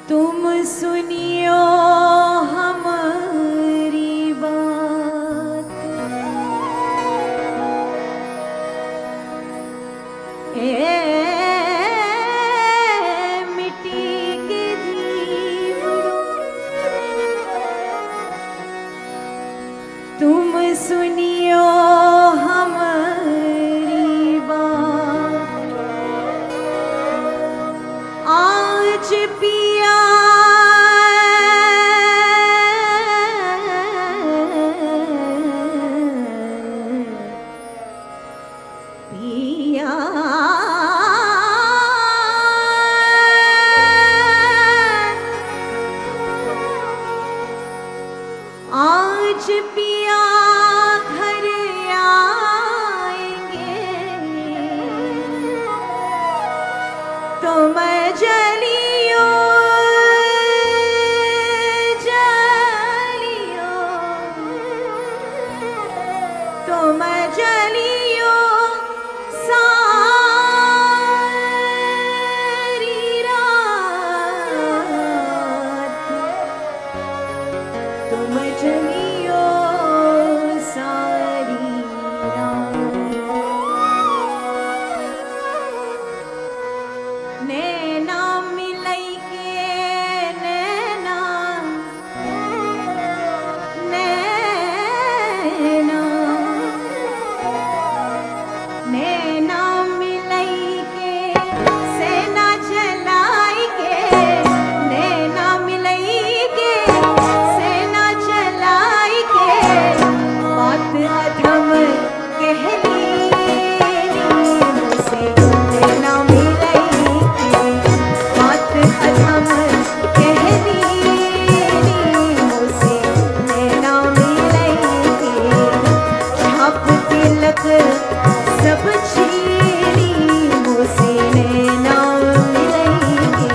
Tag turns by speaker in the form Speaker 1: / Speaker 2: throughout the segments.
Speaker 1: तुम सुनियो हमारी बात, मिट्टी के दीवरों, तुम सुनियो हमारी बात। आज पिया पिया आज पिया घर आएंगे तो मैं जलियो जलियो तो मैं जलियो सारी रात, तो मैं जलियो सारी रात। नैना मिलई के नैना नैना नैना मिलई के सेना चलाई के, नैना मिलई के सेना चलाई के, बात अधम कहली मुझसे नैना मिलई के, बात अधम कहली मुझसे नैना मिलई के, छाप तिलक सब छीनी मुझसे नैना मिलई के।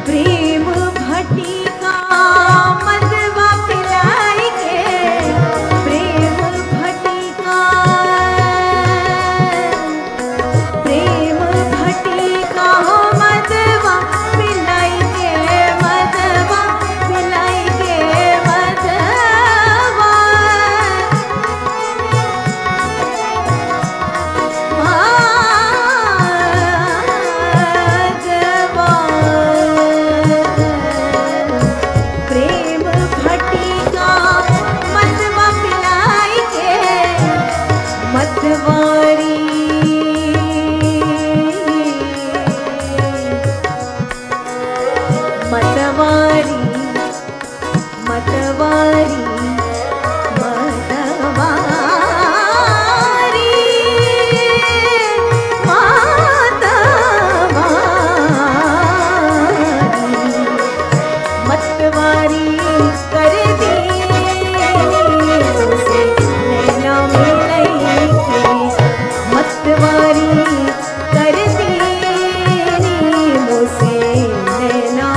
Speaker 1: प्रेम भटिका मदवा पिलाई के, प्रेम भटिका मदवा पिलाई के, मदवा पिलाई के, मदवा प्रेम भटिका मदवा पिलाई के, मतवारी मतवारी मतवारी मतवारी कर दी मुझसे नैना मिलई के, मतवारी कर दी मुझसे नैना।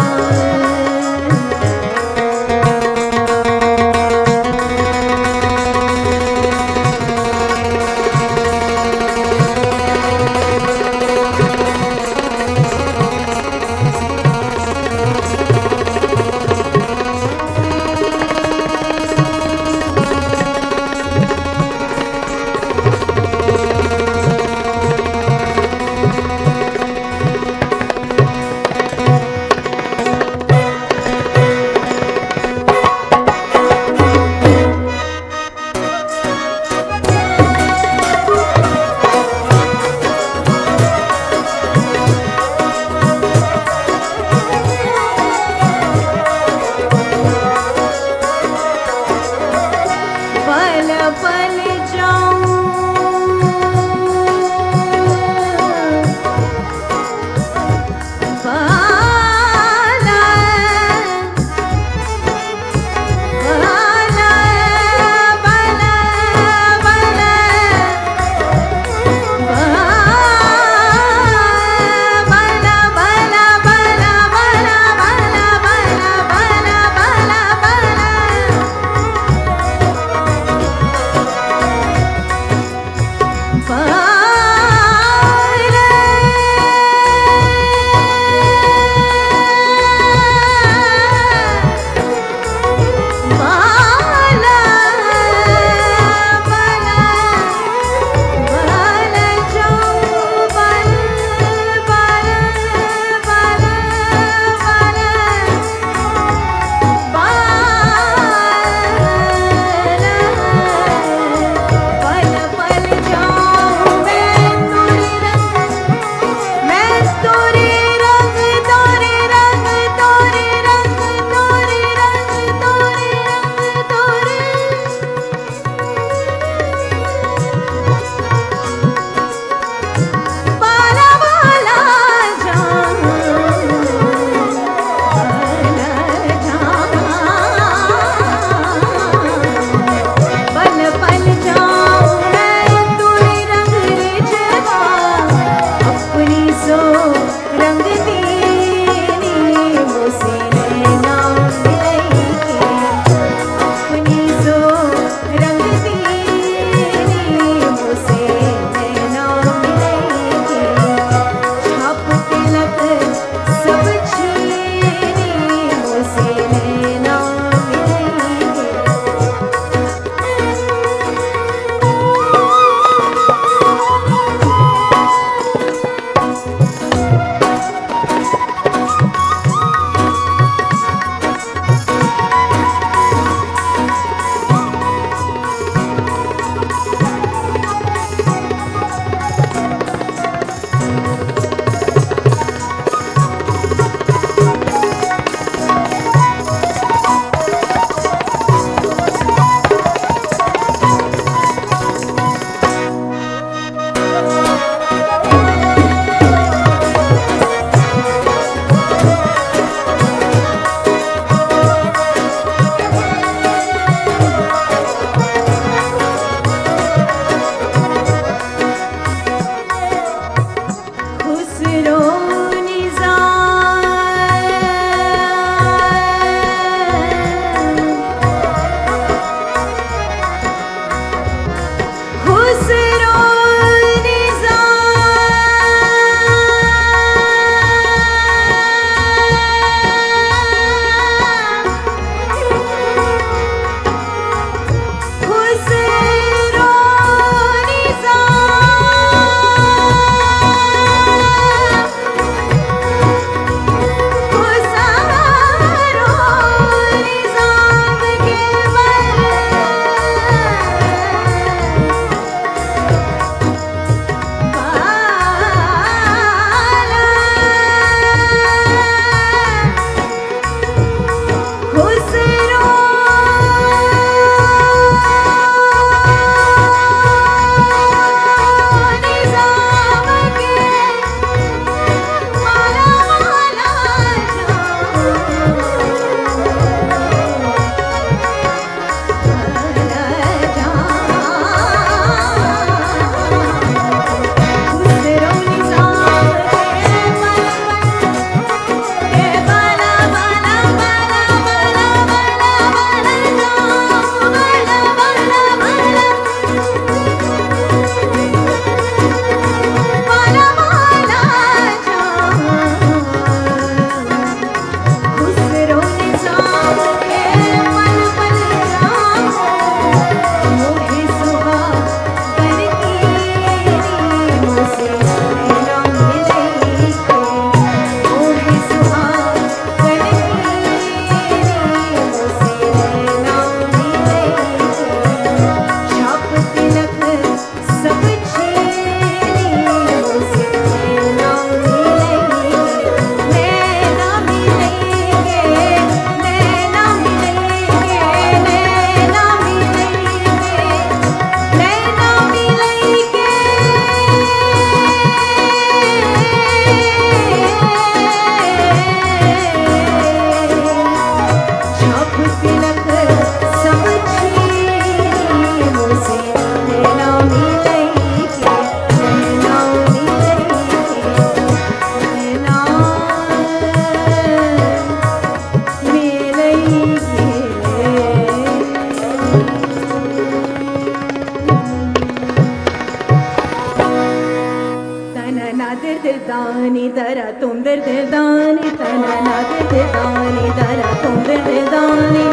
Speaker 1: तुम दिरदानी तना ना दिरदानी दरा तुम दिरदानी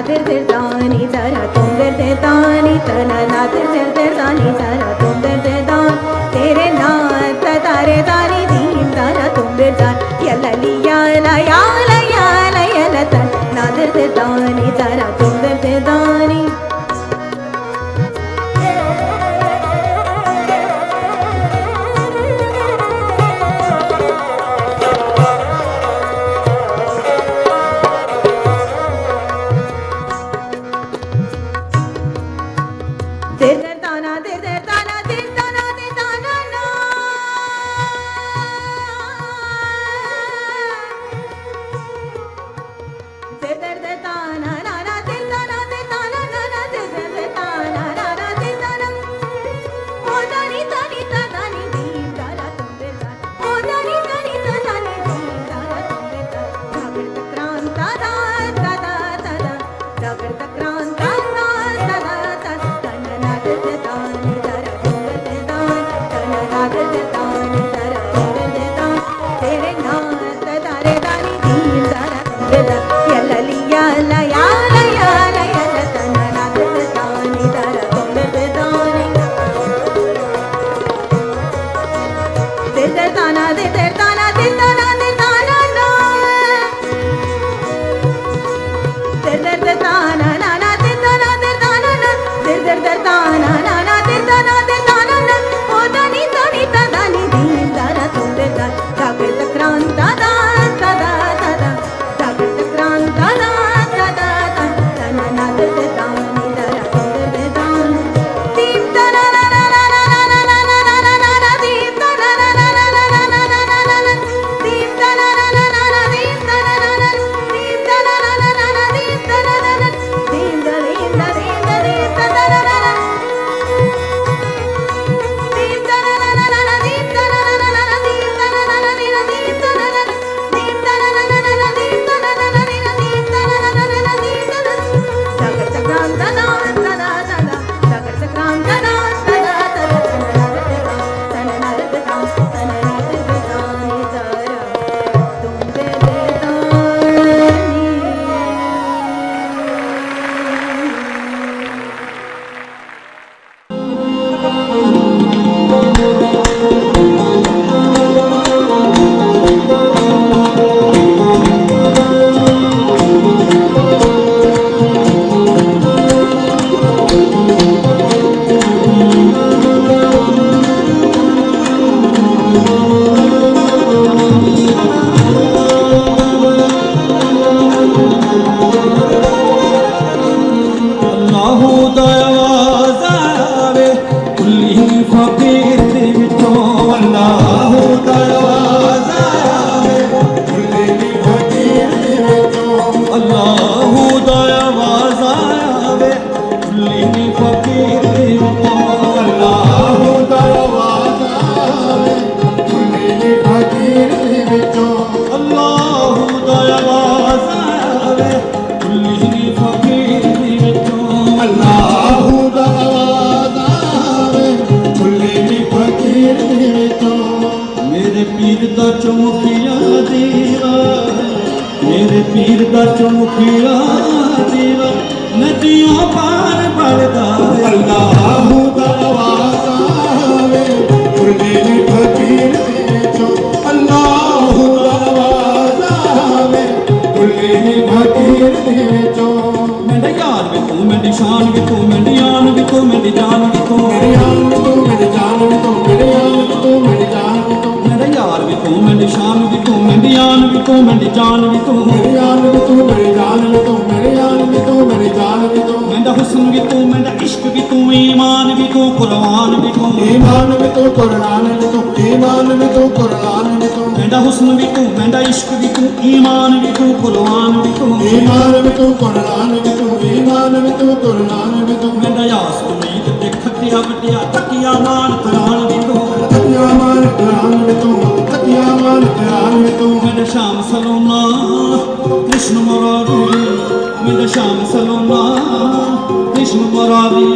Speaker 1: दिरदानी दरा तुम दिरदानी तना ना दिरदानी दरा तुम दिरदान तेरे नात तारे दानी दीन दरा तुम दिरदान यला लिया लया लया लया लता ना दिरदानी दरा तुम दिरदानी
Speaker 2: चौमुखिया देवा नदियों पार बढ़दा अल्लाह दरवाजा वे गुरदीन फकीर चो अल्लाह दरवाजा वे गुरदीन फकीर चो मेरे यार भी तू मेरी शान भी तू मेरी आन भी तू मेरी जान भी तू मेरी आन भी तू मेरी जान भी तू मेरी आन भी तू मेरी जान भी तू मेरे यार भी तू मेरी शान भी तू मेरी आन भी तू मेरी जान भी तू मेरी आन भी तू मेरी जान भी तू मेरी आन भी तू मेरी जान भी तू मेरा हुस्न भी तू मेरा इश्क भी तू ईमान भी तू कुरान भी तू ईमान भी तू कुरान भी तू ईमान भी तू कुरान भी तू मेरा हुस्न भी तू मेरा इश्क भी तू ईमान भी तू कुरान भी तू ईमान भी तू कुरान भी तू ईमान भी तू कुरान भी तू मेरा यास उम्मीद ते खतिया बटिया तकिया मान कुरान भी तू तकिया मान कुरान भी तू तकिया मान कुरान भी तू मेरे शाम सलोना कृष्ण मुरारी मेरा श्याम सलोना कृष्ण मुरारी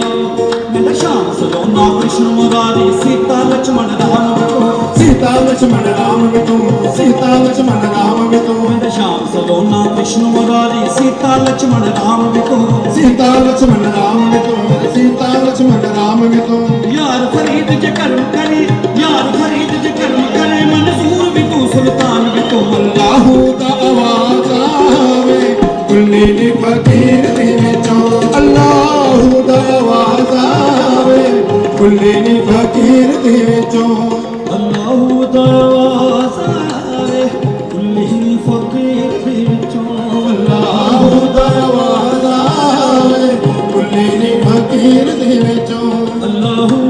Speaker 2: मेरा श्याम सलोना कृष्ण मुरारी सीता लक्ष्मण राम बिको सीता लक्ष्मण राम बिको सीता लक्ष्मण राम बिको मेरा श्याम सलोना कृष्ण मुरारी सीता लक्ष्मण राम बिको सीता लक्ष्मण राम बिको सीता लक्ष्मण राम बिको यार फरीद जे कर्म करे यार फरीद जे कर्म करे मंसूर बिको सुल्तान बिको अल्लाहू दा आवाज आवे कुल्ली दी फकीर दे विचों अल्लाहू दा आवाज आवे कुल्ली दी फकीर दे विचों अल्लाहू दा आवाज आवे कुल्ली दी फकीर दे विचों अल्लाहू दा आवाज आवे कुल्ली दी फकीर दे विचों अल्लाहू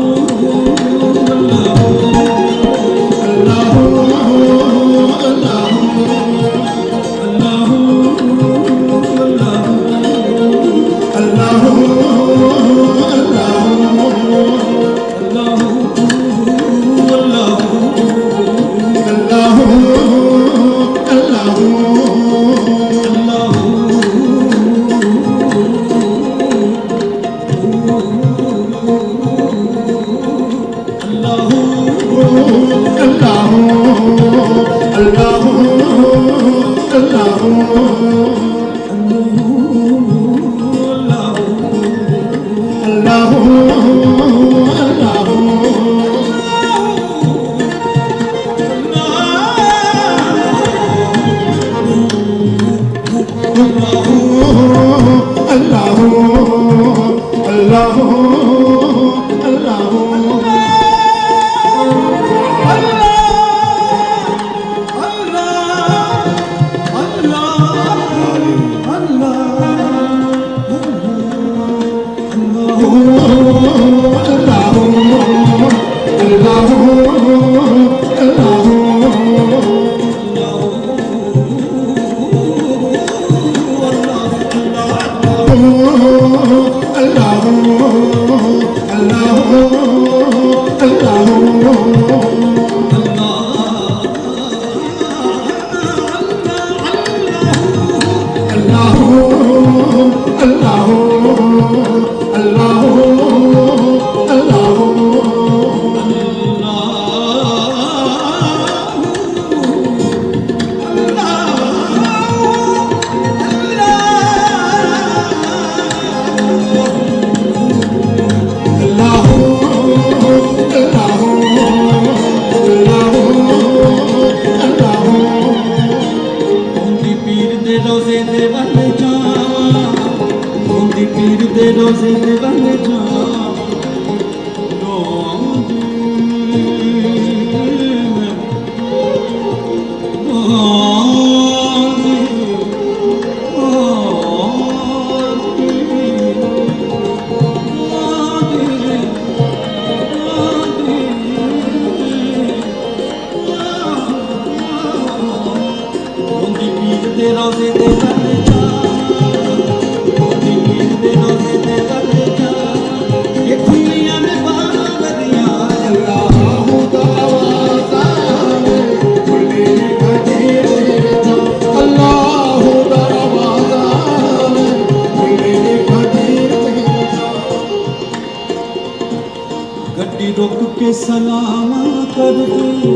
Speaker 2: रुक के सलाम कर दे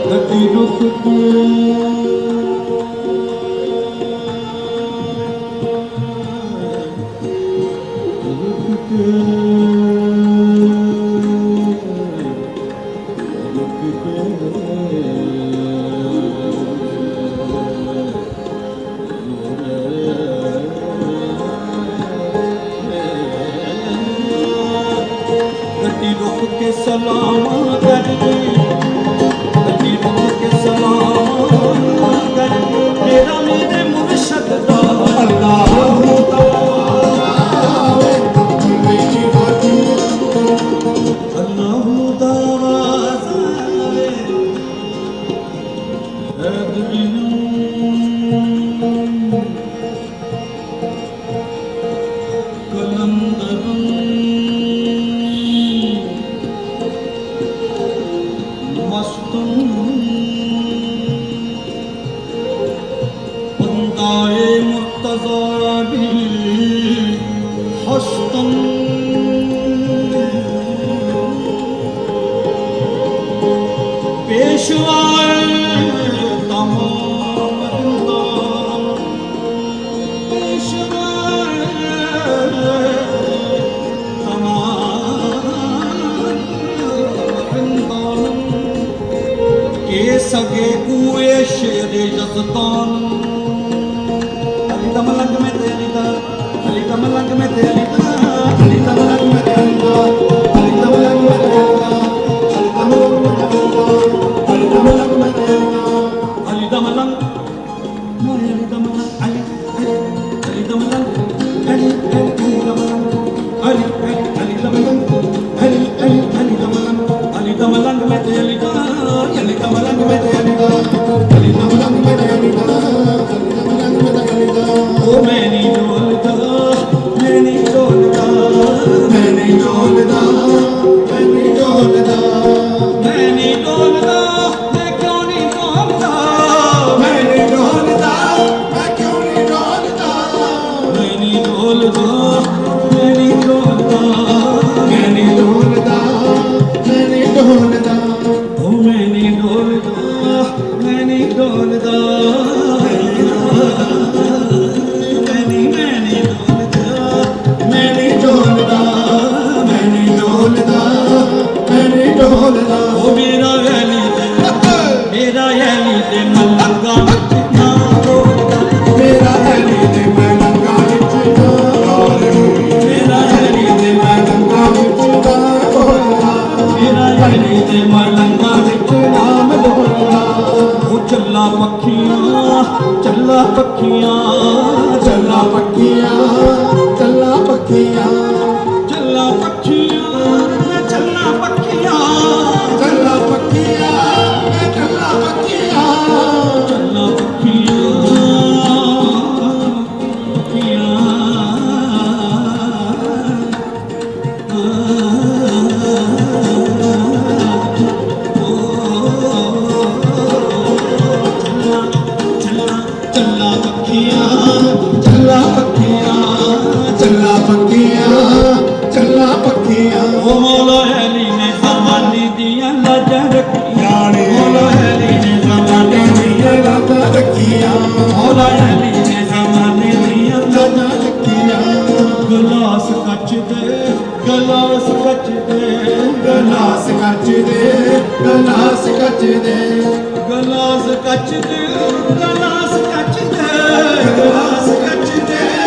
Speaker 2: गड्डी रुक के सलाम कर दे गड्डी रुक के सलाम कर दे मेरा मेरे मुर्शद दा अल्लाह ਪੇਸ਼ਵਾਏ ਤਮਾਰਿੰਦਾ ਪੇਸ਼ਵਾਏ ਤਮਾਰਿੰਦਾ ਕੇ ਸਗੇ ਕੂਏ ਸ਼ੇਰੇ ਜਸਤਾਨ ਅਲੀ ਦਾ ਮਲੰਗ ਮੈਂ ਤੇਰੀ ਦਾ ਅਲੀ ਦਾ ਮਲੰਗ ਮੈਂ ਤੇਰੀ ਦਾ ਅਲੀ ਦਾ ਮਲੰਗ ਮੈਂ ਤੇਰੀ ਦਾ ਅਲੀ ਦਾ ਮਲੰਗ ਮੈਂ ਤੇਰੀ ਦਾ ਅਲੀ ਦਾ ਮਲੰਗ ਮੈਂ ਤੇਰੀ ਦਾ ਅਲੀ ਦਾ ਮਲੰਗ ਮੋਰੇ ਅਲੀ ਦਾ ਮਲੰਗ ਅਲੀ ਦਾ ਮਲੰਗ ਅਲੀ ਦਾ ਮਲੰਗ ਅਲੀ ਦਾ ਮਲੰਗ ਅਲੀ ਦਾ ਮਲੰਗ ਅਲੀ ਦਾ ਮਲੰਗ ਮੈਂ ਤੇਰੀ ਦਾ ਅਲੀ ਦਾ ਮਲੰਗ ਮੈਂ ਤੇਰੀ ਦਾ ਅਲੀ ਦਾ ਮਲੰਗ ਮੈਂ ਤੇਰੀ ਦਾ ਉਹ ਮੈਂ ਨਹੀਂ ਡੋਲਦਾ ਮੈਂ ਨਹੀਂ ਡੋਲਦਾ ਮੈਂ ਨਹੀਂ ਡੋਲਦਾ ਮੈਂ ਨਹੀਂ ਡੋਲਦਾ ਮੈਂ ਨਹੀਂ ਡੋਲਦਾ ਮੈਂ ਕਿਉਂ ਨਹੀਂ ਡੋਲਦਾ ਮੈਂ ਨਹੀਂ ਡੋਲਦਾ ਮੈਂ ਕਿਉਂ ਨਹੀਂ ਡੋਲਦਾ ਮੈਂ ਨਹੀਂ ਡੋਲਦਾ ਮੈਂ ਨਹੀਂ ਡੋਲਦਾ ਮੈਂ ਨਹੀਂ ਡੋਲਦਾ ਮੈਂ ਨਹੀਂ ਡੋਲਦਾ ਉਹ ਮੈਂ ਨਹੀਂ ਡੋਲਦਾ ਮੈਂ ਨਹੀਂ ਡੋਲਦਾ ਉਹ ਮੇਰਾ ਵੈਲੀ ਤੇ ਮਲੰਗਾ ਵਿੱਚ ਨਾ ਰੋਲਦਾ ਮੇਰਾ ਵੈਲੀ ਤੇ ਮਲੰਗਾ ਵਿੱਚ ਨਾ ਰੋਲਦਾ ਮੇਰਾ ਵੈਲੀ ਤੇ ਮਲੰਗਾ ਵਿੱਚ ਨਾ ਰੋਲਦਾ ਮੇਰਾ ਵੈਲੀ ਤੇ ਮਲੰਗਾ ਵਿੱਚ ਨਾਮ ਰੋਲਦਾ ਉਹ ਚੱਲਾ ਪੱਖੀਆਂ ਚੱਲਾ ਪੱਖੀਆਂ ਚੱਲਾ ਪੱਖੀਆਂ ਚੱਲਾ ਪੱਖੀਆਂ ਚੱਲਾ ਪੱਖੀਆਂ ਚੱਲਾ ਪੱਖੀਆਂ ਚੱਲਾ ਪੱਖੀਆਂ ਚੱਲਾ ਪੱਖੀਆਂ ਚੱਲਾ ਪੱਖੀਆਂ ਚੱਲਾ ਪੱਖੀਆਂ ਚੱਲਾ ਪੱਖੀਆਂ ਚੱਲਾ ਪੱਖੀਆਂ ਚੱਲਾ ਪੱਖੀਆਂ ਉਹ ਮੌਲਾ ਅਲੀ ਨੇ ਜ਼ਮਾਨੇ ਦੀਆਂ ਲਾਜਾਂ ਰੱਖੀਆਂ ਨੇ ਮੌਲਾ ਅਲੀ ਨੇ ਜ਼ਮਾਨੇ ਦੀਆਂ ਲਾਜਾਂ ਰੱਖੀਆਂ ਮੌਲਾ ਅਲੀ ਨੇ ਜ਼ਮਾਨੇ ਦੀਆਂ ਲਾਜਾਂ ਰੱਖੀਆਂ ਗਲਾਸ ਕੱਚ ਦੇ ਗਲਾਸ ਕੱਚ ਦੇ ਗਲਾਸ ਕੱਚ ਦੇ ਗਲਾਸ ਕੱਚ ਦੇ ਗਲਾਸ ਕੱਚ ਦੇ ਗਲਾਸ ਕੱਚ ਦੇ ਗਲਾਸ ਕੱਚ ਦੇ